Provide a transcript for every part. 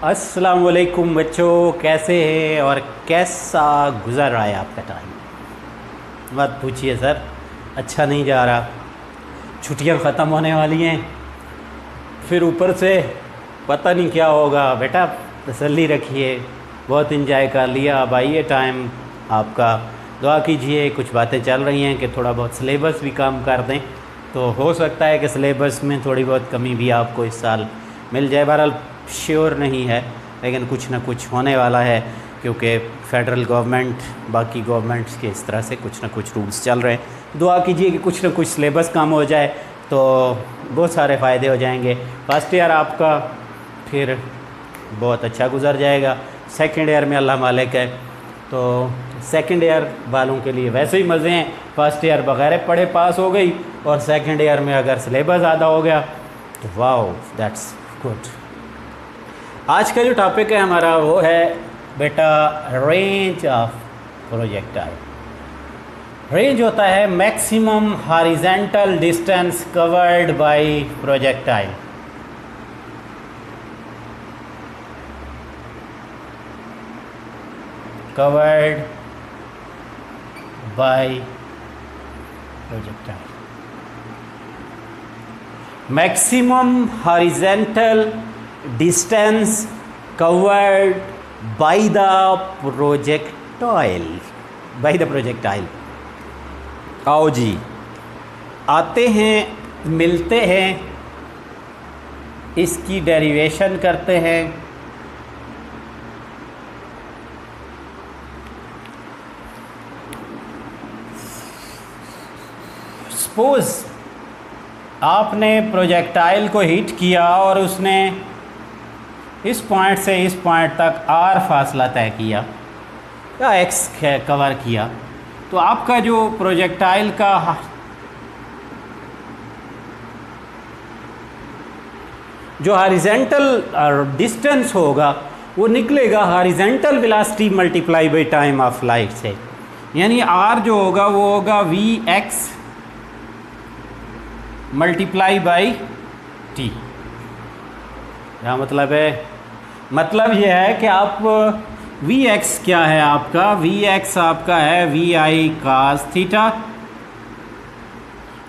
अस्सलाम वालेकुम बच्चों, कैसे हैं और कैसा गुज़र रहा है आपका टाइम। मत पूछिए सर, अच्छा नहीं जा रहा। छुट्टियां ख़त्म होने वाली हैं, फिर ऊपर से पता नहीं क्या होगा। बेटा तसल्ली रखिए, बहुत इंजॉय कर लिया। अब आइए टाइम आपका, दुआ कीजिए। कुछ बातें चल रही हैं कि थोड़ा बहुत सिलेबस भी कम कर दें, तो हो सकता है कि सिलेबस में थोड़ी बहुत कमी भी आपको इस साल मिल जाए। बहरहाल श्योर नहीं है, लेकिन कुछ ना कुछ होने वाला है, क्योंकि फेडरल गवर्नमेंट बाकी गवर्नमेंट्स के इस तरह से कुछ ना कुछ रूल्स चल रहे हैं। दुआ कीजिए कि कुछ ना कुछ सिलेबस कम हो जाए तो बहुत सारे फ़ायदे हो जाएंगे। फर्स्ट ईयर आपका फिर बहुत अच्छा गुजर जाएगा। सेकंड ईयर में अल्लाह मालिक है, तो सेकंड ईयर वालों के लिए वैसे ही मज़े हैं। फर्स्ट ईयर बगैर पढ़े पास हो गई, और सेकंड ईयर में अगर सिलेबस ज़्यादा हो गया तो वाओ, दैट्स गुड। आज का जो टॉपिक है हमारा वो है बेटा रेंज ऑफ प्रोजेक्टाइल। रेंज होता है maximum horizontal distance covered by projectile. Covered by projectile. Maximum horizontal distance covered by the projectile, by the projectile. आओ जी, आते हैं, मिलते हैं, इसकी डेरिवेशन करते हैं। सपोज आपने प्रोजेक्टाइल को हिट किया और उसने इस पॉइंट से इस पॉइंट तक आर फासला तय किया या एक्स कवर किया, तो आपका जो प्रोजेक्टाइल का जो हॉरिजॉन्टल डिस्टेंस होगा वो निकलेगा horizontal velocity multiply by time of light से। यानी आर जो होगा वो होगा V X multiply by T. क्या मतलब है? मतलब यह है कि आप वी एक्स क्या है आपका, वी एक्स आपका है वी आई कास थीटा,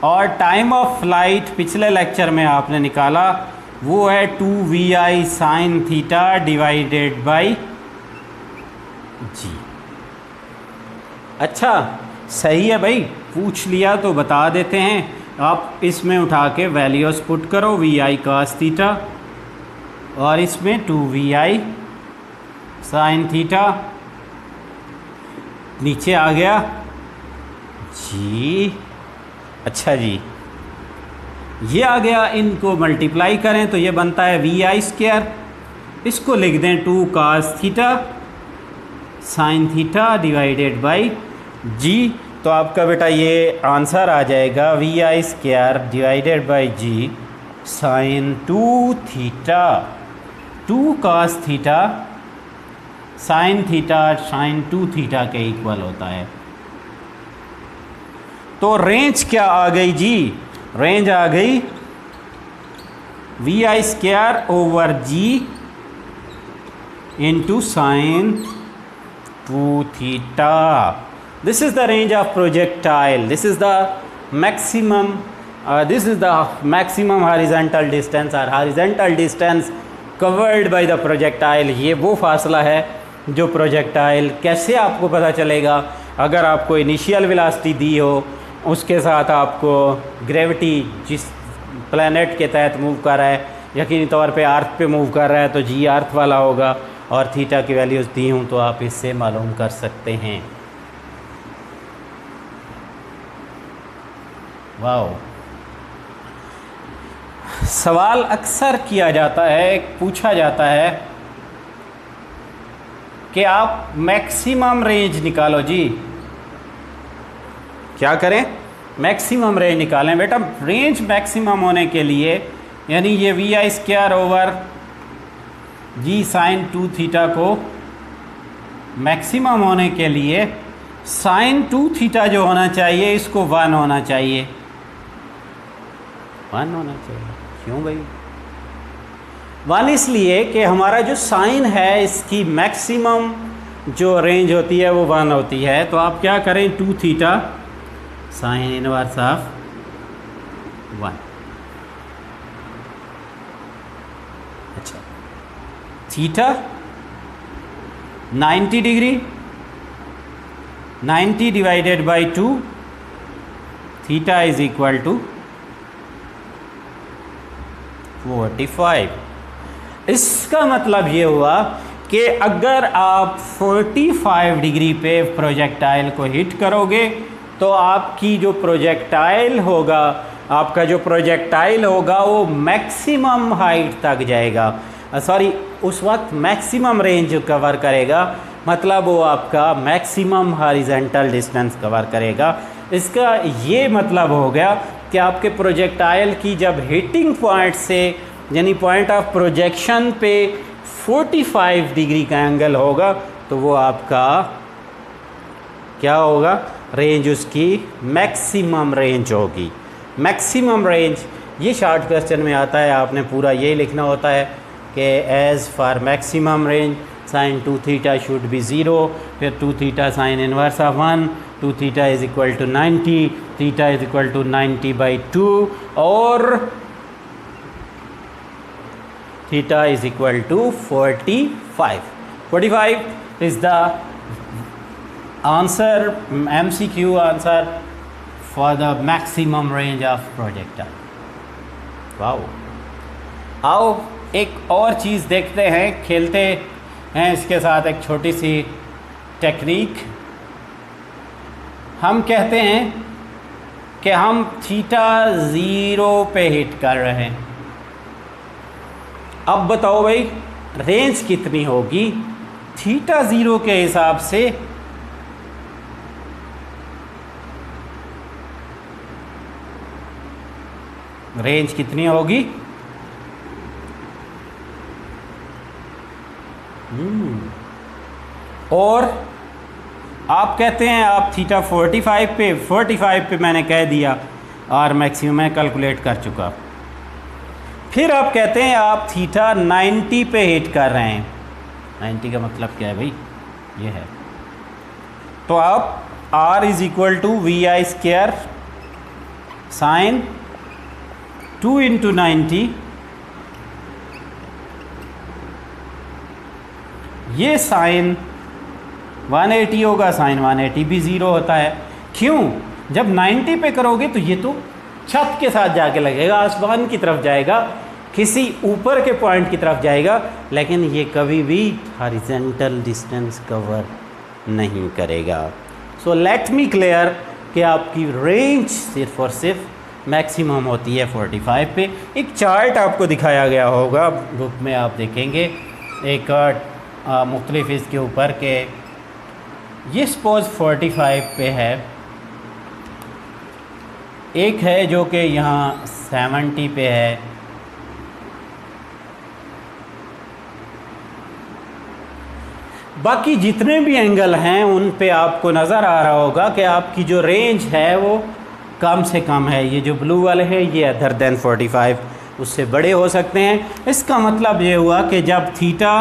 और टाइम ऑफ फ्लाइट पिछले लेक्चर में आपने निकाला वो है 2vi sine theta divided by G. अच्छा सही है भाई, पूछ लिया तो बता देते हैं। आप इसमें उठा के वैल्यूज पुट करो, वी आई कास थीटा और इसमें 2vi साइन थीटा, नीचे आ गया जी। अच्छा जी, ये आ गया, इनको मल्टीप्लाई करें तो ये बनता है वी आई स्क्वायर। इसको लिख दें 2 cos theta sine theta divided by G. तो आपका बेटा ये आंसर आ जाएगा V I square divided by G sine 2 theta. 2 cos theta sine theta sine 2 theta के इक्वल होता है। तो रेंज क्या आ गई जी? रेंज आ गई V I square over G into sine 2 theta. This is the range of projectile. This is the maximum. This is the maximum horizontal distance or horizontal distance covered by the projectile. ये वो फासला है जो projectile, कैसे आपको पता चलेगा? अगर आपको इनिशियल वेलोसिटी दी हो, उसके साथ आपको ग्रेविटी जिस प्लैनेट के तहत मूव कर रहा है, यकीनी तौर पे अर्थ पे मूव कर रहा है, तो जी अर्थ वाला होगा, और थीटा की वैल्यूज़ दी हूँ तो आप इससे मालूम कर सकते हैं। वाओ, सवाल अक्सर किया जाता है, पूछा जाता है कि आप मैक्सिमम रेंज निकालो जी। क्या करें? मैक्सिमम रेंज निकालें। बेटा रेंज मैक्सिमम होने के लिए, यानी ये V I square over G sine 2 theta को मैक्सिमम होने के लिए साइन 2 थीटा जो होना चाहिए इसको 1 होना चाहिए। 1 होना चाहिए। क्यों भाई? 1 इसलिए कि हमारा जो साइन है इसकी मैक्सिमम जो रेंज होती है वो 1 होती है। तो आप क्या करें, 2 थीटा साइन इनवर्स ऑफ 1। अच्छा, theta 90 degree, 90 divided by 2, theta is equal to 45। इसका मतलब ये हुआ कि अगर आप 45 डिग्री पे प्रोजेक्टाइल को हिट करोगे तो आपकी जो प्रोजेक्टाइल होगा, आपका जो प्रोजेक्टाइल होगा वो मैक्सिमम हाइट तक जाएगा, सॉरी उस वक्त मैक्सिमम रेंज कवर करेगा, मतलब वो आपका मैक्सिमम हॉरिजॉन्टल डिस्टेंस कवर करेगा। इसका ये मतलब हो गया कि आपके प्रोजेक्टाइल की जब हिटिंग पॉइंट से यानी पॉइंट ऑफ प्रोजेक्शन पे 45 डिग्री का एंगल होगा तो वो आपका क्या होगा, रेंज उसकी मैक्सिमम रेंज होगी। मैक्सिमम रेंज ये शॉर्ट क्वेश्चन में आता है, आपने पूरा ये लिखना होता है कि as for maximum range sine 2 theta should be 0, फिर 2 theta sine inverse of 1, 2 theta is equal to 90, theta is equal to 90/2 और theta is equal to 45। 45 is the answer, MCQ answer for the maximum range of projectile. Wow, आओ एक और चीज़ देखते हैं, खेलते हैं इसके साथ एक छोटी सी टेक्निक। हम कहते हैं कि हम थीटा 0 पे हिट कर रहे हैं। अब बताओ भाई रेंज कितनी होगी थीटा 0 के हिसाब से? रेंज कितनी होगी? और आप कहते हैं आप थीटा 45 पे मैंने कह दिया और मैक्सिमम मैं कैलकुलेट कर चुका। फिर आप कहते हैं आप थीटा 90 पे हिट कर रहे हैं। 90 का मतलब क्या है भाई? ये है, तो आप R is equal to VI square sine 2 into 90, ये साइन 180 होगा, साइन 180 भी 0 होता है। क्यों? जब 90 पे करोगे तो ये तो छत के साथ जाके लगेगा, आसमान की तरफ जाएगा, किसी ऊपर के पॉइंट की तरफ जाएगा, लेकिन ये कभी भी हॉरिजॉन्टल डिस्टेंस कवर नहीं करेगा। सो लेट मी क्लियर कि आपकी रेंज सिर्फ और सिर्फ मैक्सिमम होती है 45 पे। एक चार्ट आपको दिखाया गया होगा बुक में, आप देखेंगे एक मुख्तलिफ इसके ऊपर के ये सपोज 45 पे है, एक है जो कि यहाँ 70 पे है, बाकी जितने भी एंगल हैं उन पे आपको नज़र आ रहा होगा कि आपकी जो रेंज है वो कम से कम है। ये जो ब्लू वाले हैं ये अदर देन 45 उससे बड़े हो सकते हैं। इसका मतलब ये हुआ कि जब थीटा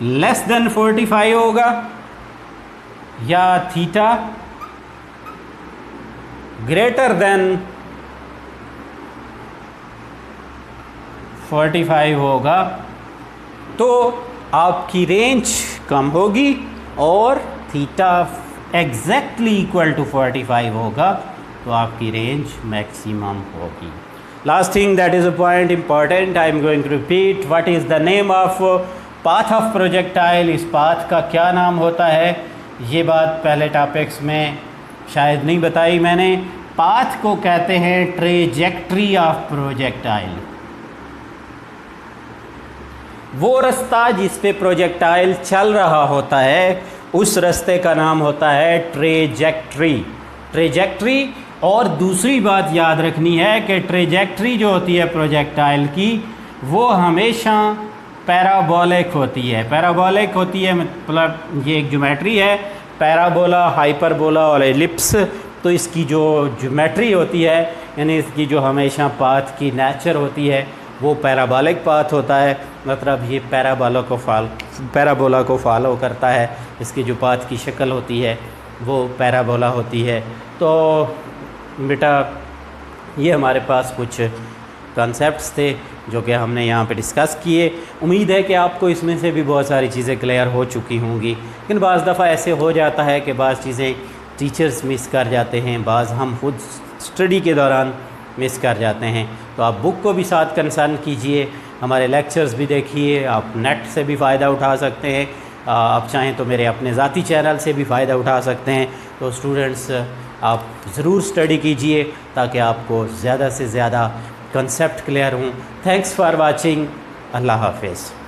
लेस देन 45 होगा या थीटा ग्रेटर देन 45 होगा तो आपकी रेंज कम होगी, और थीटा एग्जैक्टली इक्वल टू 45 होगा तो आपकी रेंज मैक्सिमम होगी। Last thing that is a point important, I am going to repeat, what is the name of path of projectile? इस पाथ का क्या नाम होता है? ये बात पहले टॉपिक्स में शायद नहीं बताई मैंने। पाथ को कहते हैं ट्रेजेक्ट्री ऑफ प्रोजेक्टाइल। वो रास्ता जिस पे प्रोजेक्टाइल चल रहा होता है उस रास्ते का नाम होता है ट्रेजेक्ट्री। ट्रेजेक्ट्री, और दूसरी बात याद रखनी है कि ट्रेजेक्ट्री जो होती है प्रोजेक्टाइल की वो हमेशा पैराबोलिक होती है। पैराबोलिक होती है मतलब ये एक ज्योमेट्री है, पैराबोला, हाइपरबोला और एलिप्स। तो इसकी जो ज्योमेट्री होती है यानी इसकी जो हमेशा पाथ की नेचर होती है वो पैराबोलिक पाथ होता है, मतलब ये पैराबोला को फॉलो करता है। इसकी जो पाथ की शक्ल होती है वो पैराबोला होती है। तो बेटा ये हमारे पास कुछ कॉन्सेप्ट्स थे जो कि हमने यहाँ पे डिस्कस किए। उम्मीद है कि आपको इसमें से भी बहुत सारी चीज़ें क्लियर हो चुकी होंगी, लेकिन बाज़ दफ़ा ऐसे हो जाता है कि बाज़ चीज़ें टीचर्स मिस कर जाते हैं, बाज़ हम खुद स्टडी के दौरान मिस कर जाते हैं। तो आप बुक को भी साथ कंसर्न कीजिए, हमारे लेक्चर्स भी देखिए, आप नेट से भी फ़ायदा उठा सकते हैं, आप चाहें तो मेरे अपने ज़ाती चैनल से भी फ़ायदा उठा सकते हैं। तो स्टूडेंट्स आप ज़रूर स्टडी कीजिए ताकि आपको ज़्यादा से ज़्यादा कंसेप्ट क्लियर हों। Thanks for watching. अल्लाह हाफ़िज़।